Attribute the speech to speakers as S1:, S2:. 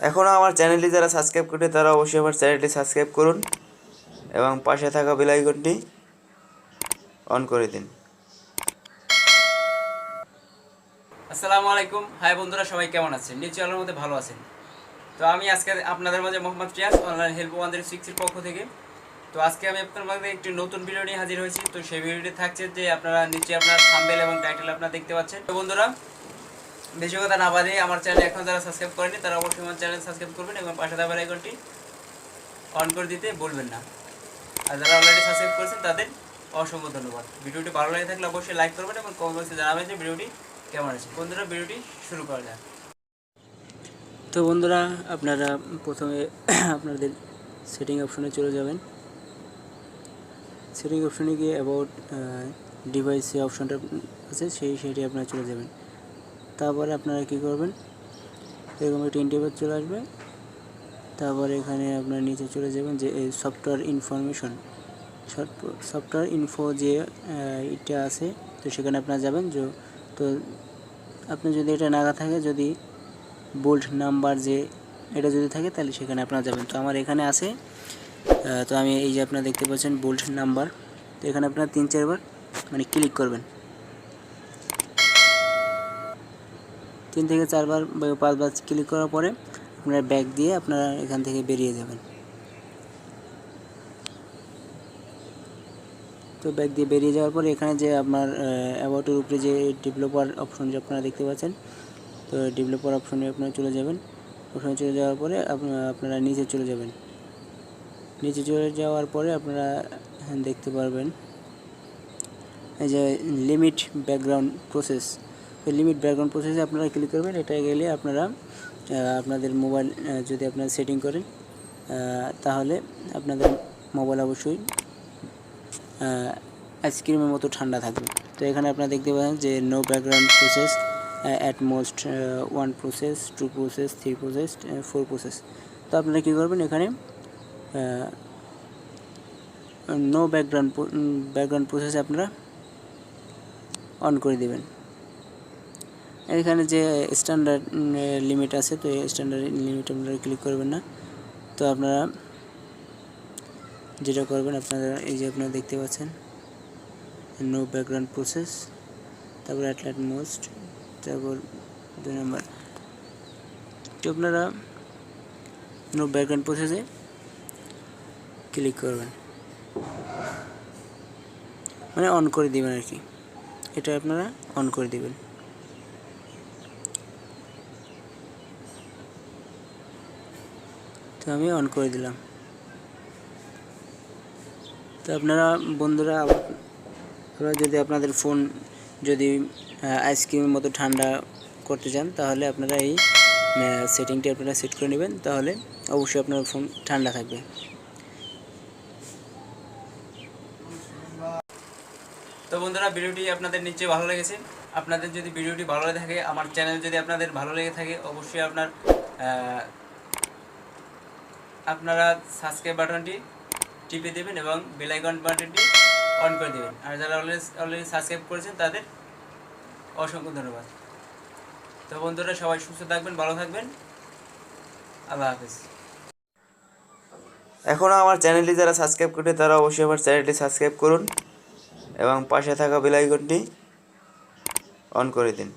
S1: এখনও আমার চ্যানেলটি যারা সাবস্ক্রাইব করে তারা অবশ্যই আমার চ্যানেলটি সাবস্ক্রাইব করুন এবং পাশে থাকা বেল আইকনটি অন করে দিন।
S2: আসসালামু আলাইকুম। হাই বন্ধুরা, সবাই কেমন আছেন? নিশ্চয়ই আল্লাহর মধ্যে ভালো আছেন। তো আমি আজকে আপনাদের মাঝে মোহাম্মদ রিয়াজ, অনলাইন হেল্প 106 এর পক্ষ থেকে। তো আজকে আমি আপনাদের মাঝে একটি নতুন ভিডিও নিয়ে হাজির হয়েছি। তো সেই ভিডিওটি থাকছে যে আপনারা নিচে আপনার থাম্বনেল এবং টাইটেল আপনারা দেখতে পাচ্ছেন। তো বন্ধুরা, বেশি কথা না বাড়িয়ে আমার চ্যানেল এখন যারা সাবস্ক্রাইব করেনি তারা অবশ্যই আমার চ্যানেল সাবস্ক্রাইব করবেন এবং পাশে থাকা বেল আইকনটি অন করে দিতে বলবেন না। আর যারা অলরেডি সাবস্ক্রাইব করেছেন তাদের অসংখ্য ধন্যবাদ। ভিডিওটি ভালো লাগে থাকলে অবশ্যই লাইক করবেন এবং কমেন্ট বক্সে জানাবেন যে ভিডিওটি কেমন আছে। বন্ধুরা, ভিডিওটি শুরু করা যাক। তো বন্ধুরা, আপনারা প্রথমে আপনাদের সেটিং অপশনে চলে যাবেন। সেটিং অপশনে গিয়ে অ্যাবাউট ডিভাইস যে অপশনটা আছে সেটি আপনারা চলে যাবেন। তারপরে আপনারা কী করবেন, এরকম একটা ইন্টারফেস চলে আসবে। তারপরে এখানে আপনার নিচে চলে যাবেন যে এই সফটওয়্যার ইনফরমেশন, সফটওয়্যার ইনফো যে এটা আছে, তো সেখানে আপনারা যাবেন। তো আপনি যদি এটা না থাকে, যদি বোল্ড নাম্বার যে এটা যদি থাকে তাহলে সেখানে আপনারা যাবেন। তো আমার এখানে আছে, তো আমি এই যে আপনারা দেখতে পাচ্ছেন বোল্ড নাম্বার, তো এখানে আপনারা 3-4 বার মানে ক্লিক করবেন, 3 থেকে 4 বার বা 5 বার ক্লিক করার পরে আপনারা ব্যাক দিয়ে আপনারা এখান থেকে বেরিয়ে যাবেন। তো ব্যাক দিয়ে বেরিয়ে যাওয়ার পরে এখানে যে আপনার অ্যাবাউটের উপরে যে ডেভেলপার অপশন যে আপনারা দেখতে পাচ্ছেন, তো ডেভেলপার অপশনে আপনারা চলে যাবেন। অপশনে চলে যাওয়ার পরে আপনারা নিচে চলে যাবেন। নিচে চলে যাওয়ার পরে আপনারা দেখতে পারবেন এই যে লিমিট ব্যাকগ্রাউন্ড প্রসেস। তো লিমিট ব্যাকগ্রাউন্ড প্রসেসে আপনারা ক্লিক করবেন। এটা গেলে আপনারা আপনাদের মোবাইল যদি আপনারা সেটিং করেন তাহলে আপনাদের মোবাইল অবশ্যই আইসক্রিমের মতো ঠান্ডা থাকবে। তো এখানে আপনারা দেখতে পাচ্ছেন যে no background process, at most 1 process, 2 process, 3 process, 4 process. তো আপনারা কী করবেন, এখানে নো ব্যাকগ্রাউন্ড প্রসেস আপনারা অন করে দেবেন। এখানে যে স্ট্যান্ডার্ড লিমিট আছে, তো এই স্ট্যান্ডার্ড লিমিট আপনারা ক্লিক করবেন না। তো আপনারা যেটা করবেন, আপনারা এই যে আপনারা দেখতে পাচ্ছেন নো ব্যাকগ্রাউন্ড প্রসেস, তারপর অ্যাট মোস্ট, তারপর 2 নম্বর, তো আপনারা নো ব্যাকগ্রাউন্ড প্রসেসে ক্লিক করবেন, মানে অন করে দেবেন আর কি। এটা আপনারা অন করে দেবেন। তো আমি অন করে দিলাম। তো আপনারা বন্ধুরা যদি আপনাদের ফোন যদি আইসক্রিমের মতো ঠান্ডা করতে চান তাহলে আপনারা এই সেটিংটি আপনারা সেট করে নেবেন, তাহলে অবশ্যই আপনার ফোন ঠান্ডা থাকবে। তো বন্ধুরা, ভিডিওটি আপনাদের নিশ্চয়ই ভালো লেগেছে। আপনাদের যদি ভিডিওটি ভালো লেগে থাকে, আমার চ্যানেল যদি আপনাদের ভালো লেগে থাকে, অবশ্যই আপনারা সাবস্ক্রাইব বাটনটি টিপে দেবেন এবং বেল আইকন বাটনটি অন করে দেবেন। আর যারা অলরেডি সাবস্ক্রাইব করেছেন তাদের অসংখ্য ধন্যবাদ। তো বন্ধুরা, সবাই সুস্থ থাকবেন, ভালো থাকবেন। আল্লাহ হাফেজ।
S1: এখনও আমার চ্যানেলটি যারা সাবস্ক্রাইব করে তারা অবশ্যই আমার চ্যানেলটি সাবস্ক্রাইব করুন এবং পাশে থাকা বেল আইকনটি অন করে দিন।